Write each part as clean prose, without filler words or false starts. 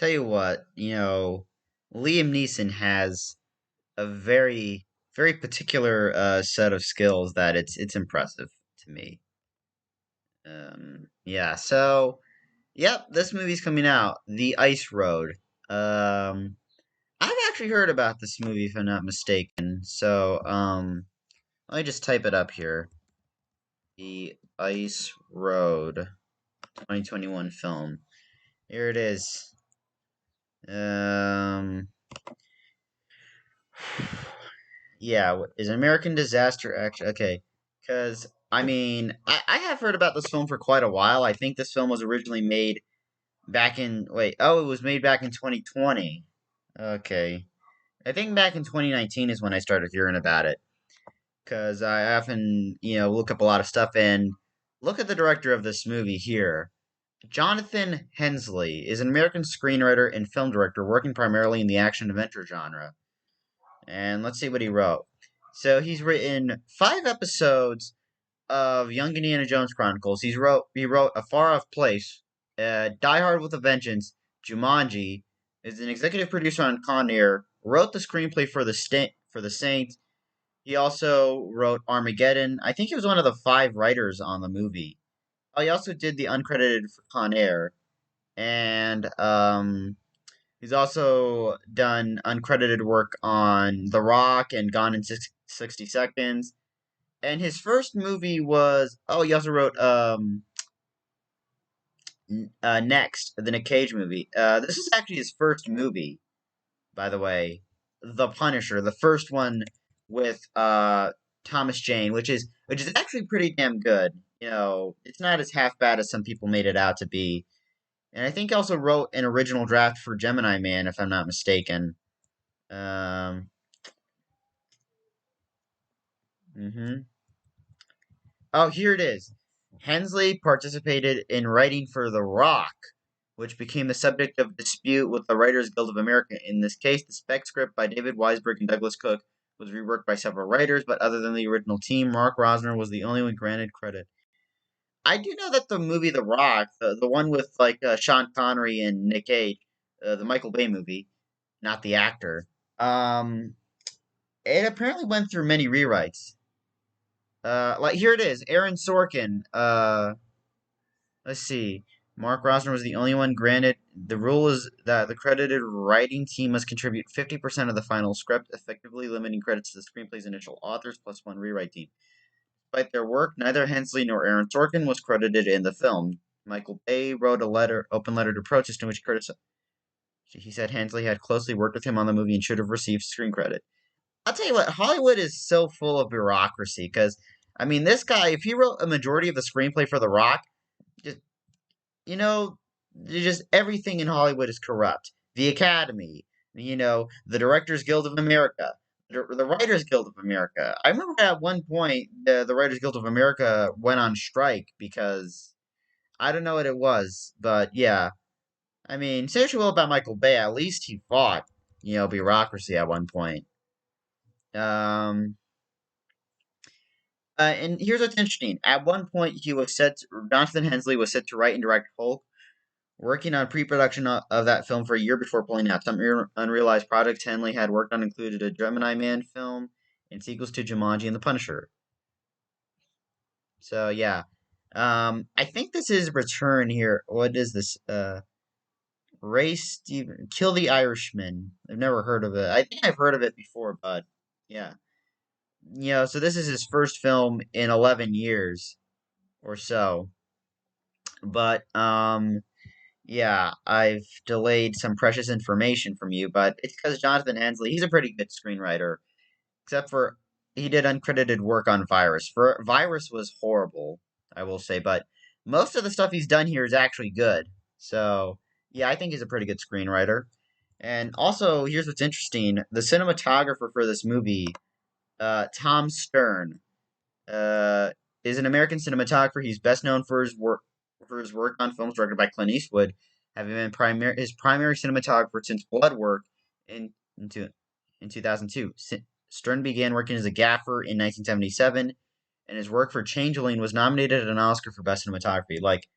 Tell you what, Liam Neeson has a very particular set of skills that it's impressive to me. Yeah, so yep, this movie's coming out, The Ice Road. Um, I've actually heard about this movie if I'm not mistaken. So, let me just type it up here. The Ice Road 2021 film. Here it is. Um, yeah, is American Disaster Action okay? Because I mean, I have heard about this film for quite a while. I think this film was originally made back in it was made back in 2020. Okay, I think back in 2019 is when I started hearing about it. Because I often look up a lot of stuff and look at the director of this movie here. Jonathan Hensley is an American screenwriter and film director working primarily in the action adventure genre. And let's see what he wrote. So he's written 5 episodes of Young Indiana Jones Chronicles. He wrote A Far Off Place, Die Hard with a Vengeance, Jumanji, is an executive producer on Con Air, wrote the screenplay for the Saint. He also wrote Armageddon. I think he was one of the 5 writers on the movie. Oh, he also did the uncredited for Con Air, and he's also done uncredited work on The Rock and Gone in 60 Seconds. And his first movie was he also wrote Next, the Nick Cage movie. This is actually his first movie, by the way. The Punisher, the first one with Thomas Jane, which is actually pretty damn good. It's not as half bad as some people made it out to be. And I think he also wrote an original draft for Gemini Man, if I'm not mistaken. Um, hmm Oh, here it is. Hensley participated in writing for The Rock, which became the subject of dispute with the Writers Guild of America. In this case, the spec script by David Weisberg and Douglas Cook was reworked by several writers, but other than the original team, Mark Rosner was the only one granted credit. I do know that the movie The Rock, the one with Sean Connery and Nick Cage, the Michael Bay movie, not the actor, um, it apparently went through many rewrites. Like here it is, Aaron Sorkin. Let's see. Mark Rosner was the only one granted. The rule is that the credited writing team must contribute 50% of the final script, effectively limiting credits to the screenplay's initial authors plus one rewrite team. Despite their work, neither Hensley nor Aaron Sorkin was credited in the film. Michael Bay wrote open letter to protest in which he said Hensley had closely worked with him on the movie and should have received screen credit. I'll tell you what, Hollywood is so full of bureaucracy because, I mean, this guy, if he wrote a majority of the screenplay for The Rock, just you know, just everything in Hollywood is corrupt. The Academy, the Directors Guild of America, the Writers Guild of America. I remember at one point the Writers Guild of America went on strike because I don't know what it was, but yeah. I mean, say what you will about Michael Bay, at least he fought, bureaucracy at one point. Um, and here's what's interesting. At one point, Jonathan Hensley was set to write and direct Hulk, working on pre-production of that film for a year before pulling out. Some unrealized projects Henley had worked on included a Gemini Man film and sequels to Jumanji and The Punisher. So yeah, I think this is Return here. What is this? Ray Steven, Kill the Irishman. I've never heard of it. I think I've heard of it before, but yeah, so this is his first film in 11 years or so. But yeah, I've delayed some precious information from you, but it's because Jonathan Hensley, he's a pretty good screenwriter, except for he did uncredited work on Virus. For Virus was horrible, I will say, but most of the stuff he's done here is actually good. So, yeah, I think he's a pretty good screenwriter. And also, here's what's interesting: the cinematographer for this movie, Tom Stern, uh, is an American cinematographer. He's best known for his work on films directed by Clint Eastwood, having been his primary cinematographer since Bloodwork in in, two, in 2002. Stern began working as a gaffer in 1977, and his work for Changeling was nominated at an Oscar for best cinematography. Like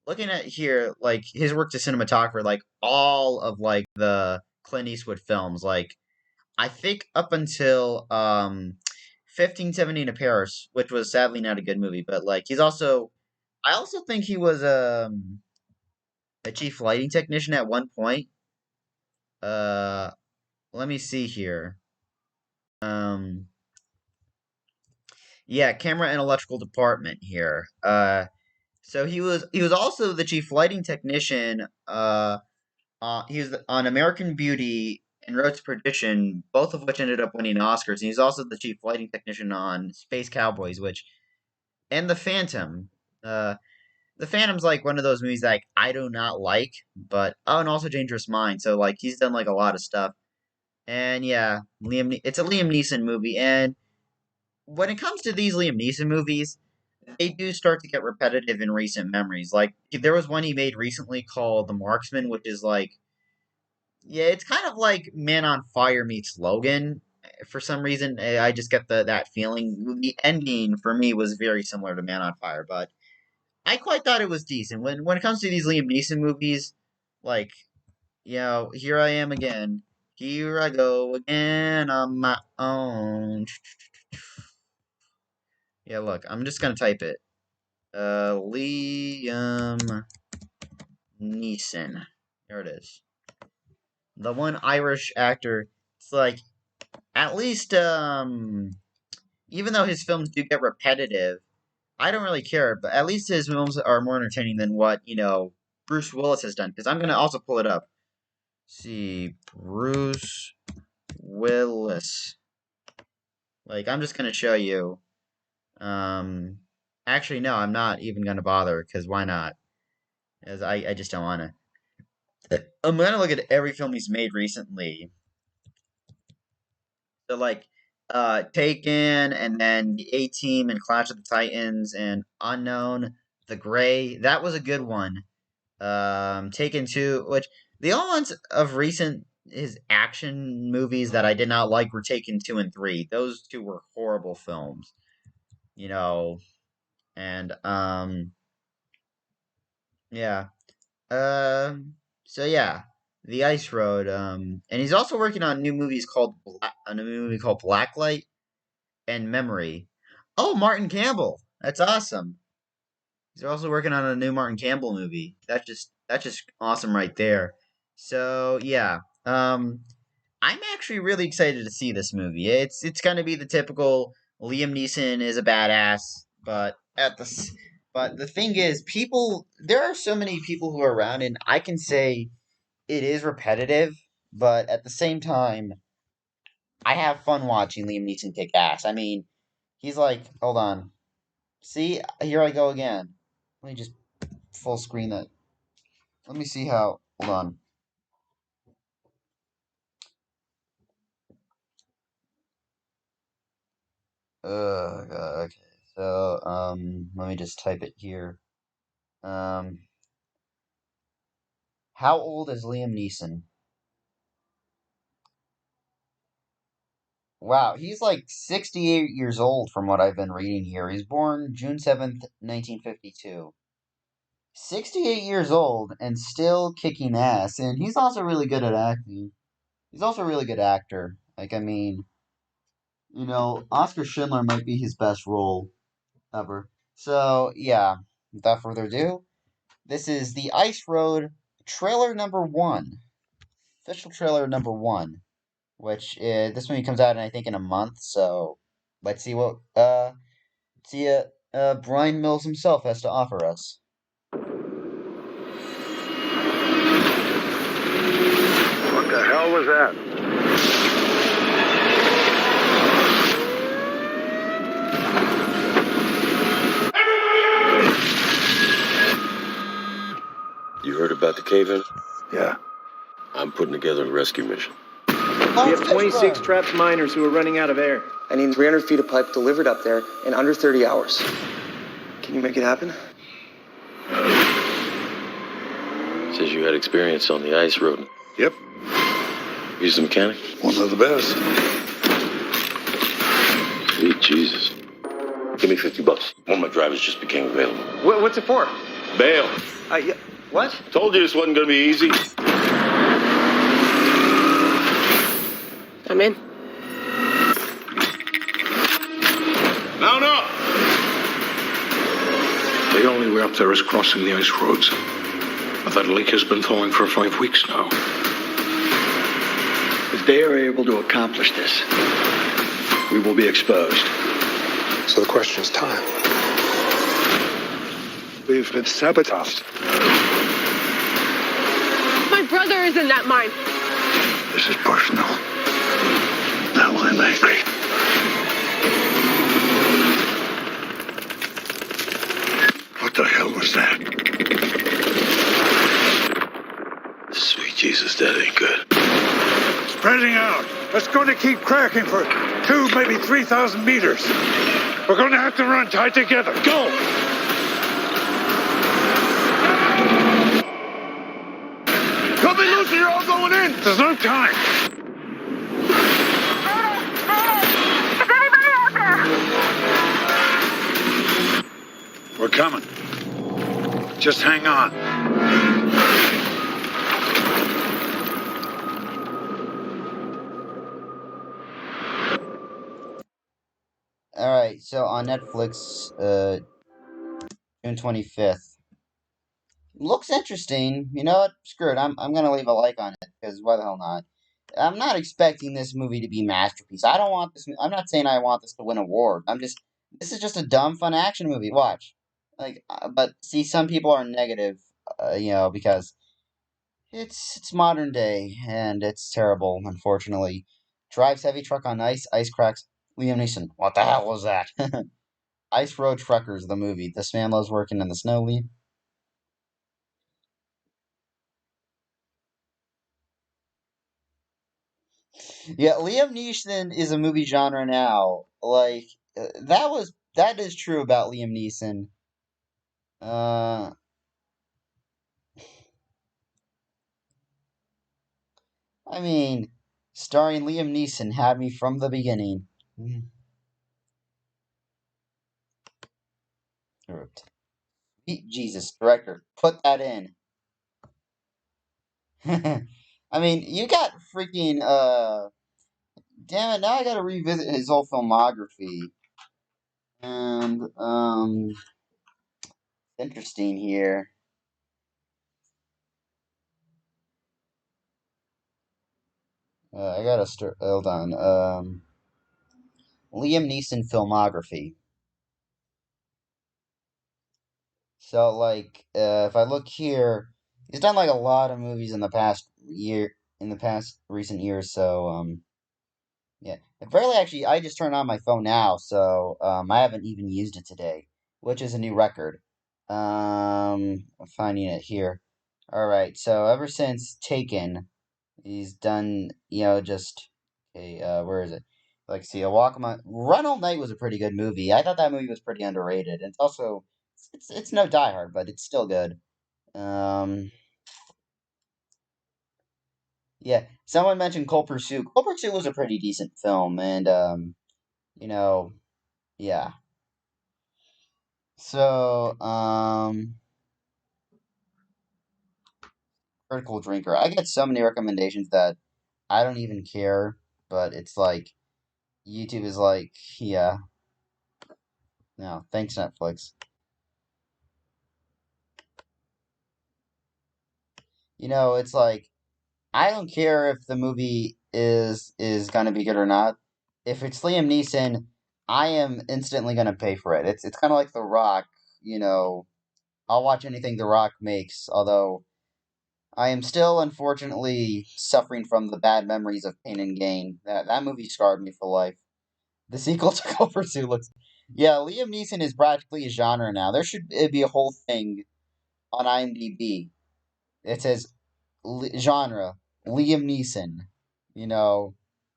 looking at here, like his work to cinematographer, like all of like the Clint Eastwood films, like I think up until 1517 to Paris, which was sadly not a good movie, but like he's also I also think he was a chief lighting technician at one point. Uh let me see here. Um yeah, camera and electrical department here. So he was also the chief lighting technician. He was on American Beauty and Road to Perdition, both of which ended up winning Oscars. And he's also the chief lighting technician on Space Cowboys, and The Phantom. Uh, the Phantom's like one of those movies that like, I do not like, but and also Dangerous Mind. So like he's done like a lot of stuff. And yeah, it's a Liam Neeson movie. And when it comes to these Liam Neeson movies, they do start to get repetitive in recent memories. Like there was one he made recently called The Marksman, which is like yeah, it's kind of like Man on Fire meets Logan. For some reason, I just get that feeling. The ending for me was very similar to Man on Fire, but I quite thought it was decent. When it comes to these Liam Neeson movies, like here I am again. Here I go again on my own. Yeah, look, I'm just gonna type it. Liam Neeson. There it is. The one Irish actor. It's like at least even though his films do get repetitive, I don't really care, but at least his films are more entertaining than what, Bruce Willis has done. Because I'm going to also pull it up. See, Bruce Willis. Like, I'm just going to show you. Actually, no, I'm not even going to bother, because why not? As I just don't want to. I'm going to look at every film he's made recently. So, like, Taken, and then the A-Team, and Clash of the Titans, and Unknown, The Gray. That was a good one. Taken 2, which the only ones of recent his action movies that I did not like were Taken 2 and 3. Those two were horrible films. You know, and yeah. So yeah, The Ice Road. And he's also working on a new movie called Blacklight and Memory. Oh, Martin Campbell. That's awesome. He's also working on a new Martin Campbell movie. That's just awesome right there. So yeah, I'm actually really excited to see this movie. It's gonna be the typical Liam Neeson is a badass, but the thing is, there are so many people who are around, and I can say it is repetitive, but at the same time, I have fun watching Liam Neeson kick ass. I mean, he's like, hold on, see, here I go again. Let me just full screen that. Let me see how. Hold on. Okay. So, let me just type it here. Um, how old is Liam Neeson? Wow, he's like 68 years old from what I've been reading here. He's born June 7th, 1952. 68 years old and still kicking ass, and he's also really good at acting. He's also a really good actor. Like, I mean, Oscar Schindler might be his best role ever. So, yeah, without further ado, this is The Ice Road trailer number one. Official trailer number one. Which this movie comes out, I think, in a month, so let's see what Brian Mills himself has to offer us. What the hell was that? You heard about the cave-in? Yeah. I'm putting together a rescue mission. We have 26 trapped miners who are running out of air. I need 300 feet of pipe delivered up there in under 30 hours. Can you make it happen? Says you had experience on the ice road. Yep. He's the mechanic? One of the best. Sweet Jesus. Give me $50. One of my drivers just became available. What's it for? Bail. What? Told you this wasn't gonna be easy. I'm in. Mount up! The only way up there is crossing the ice roads. But that leak has been thawing for 5 weeks now. If they are able to accomplish this, we will be exposed. So the question is time. We've been sabotaged. My brother is in that mine. This is personal. Now I'm angry. What the hell was that? Sweet Jesus, that ain't good. Spreading out. It's going to keep cracking for 2, maybe 3,000 meters. We're going to have to run tight together. Go! Cut me loose or you're all going in! There's no time! Is anybody out there? We're coming. Just hang on. Alright, so on Netflix, June 25th. Looks interesting. You know what? Screw it. I'm gonna leave a like on it, because why the hell not? I'm not expecting this movie to be a masterpiece. I don't want this. I'm not saying I want this to win an award. This is just a dumb, fun action movie. Watch. But see, some people are negative, because it's modern day, and it's terrible, unfortunately. Drives heavy truck on ice, ice cracks. Liam Neeson. What the hell was that? Ice Road Truckers, the movie. This man loves working in the snow, Liam. Yeah, Liam Neeson is a movie genre now. That is true about Liam Neeson. I mean, starring Liam Neeson had me from the beginning. Sweet Jesus, director, put that in. I mean, you got freaking, damn it, now I gotta revisit his whole filmography. And, interesting here. I gotta start, hold on, Liam Neeson filmography. So, if I look here, he's done, a lot of movies in the past recent years, so, yeah. Apparently, actually, I just turned on my phone now, so, I haven't even used it today, which is a new record. I'm finding it here. Alright, so ever since Taken, he's done, okay, where is it? See, A Walk Among... Run All Night was a pretty good movie. I thought that movie was pretty underrated. And it's also, it's no Die Hard, but it's still good. Yeah, someone mentioned Cold Pursuit. Cold Pursuit was a pretty decent film, and, yeah. So, Critical Drinker. I get so many recommendations that I don't even care, but it's YouTube is yeah. No, thanks, Netflix. It's I don't care if the movie is gonna be good or not. If it's Liam Neeson, I am instantly gonna pay for it. It's kind of like The Rock. I'll watch anything The Rock makes. Although I am still, unfortunately, suffering from the bad memories of Pain and Gain. That movie scarred me for life. The sequel to Cold Pursuit looks. Yeah, Liam Neeson is practically a genre now. There should be a whole thing on IMDb. It says genre Liam Neeson.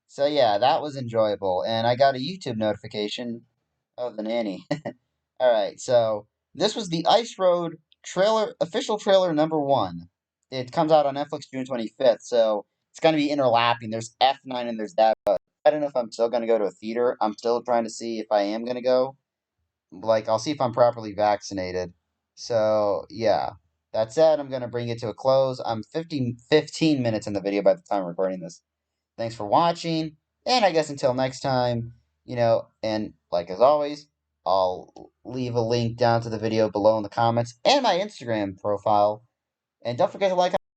So yeah, that was enjoyable, and I got a YouTube notification of the nanny. All right, so this was the Ice Road official trailer #1. It comes out on Netflix June 25th, so it's gonna be interlapping. There's F9 and there's that, but I don't know if I'm still gonna go to a theater. I'm still trying to see if I am gonna go. I'll see if I'm properly vaccinated. So yeah. That said, I'm going to bring it to a close. I'm 15 minutes in the video by the time I'm recording this. Thanks for watching, and I guess until next time, and like as always, I'll leave a link down to the video below in the comments and my Instagram profile. And don't forget to like,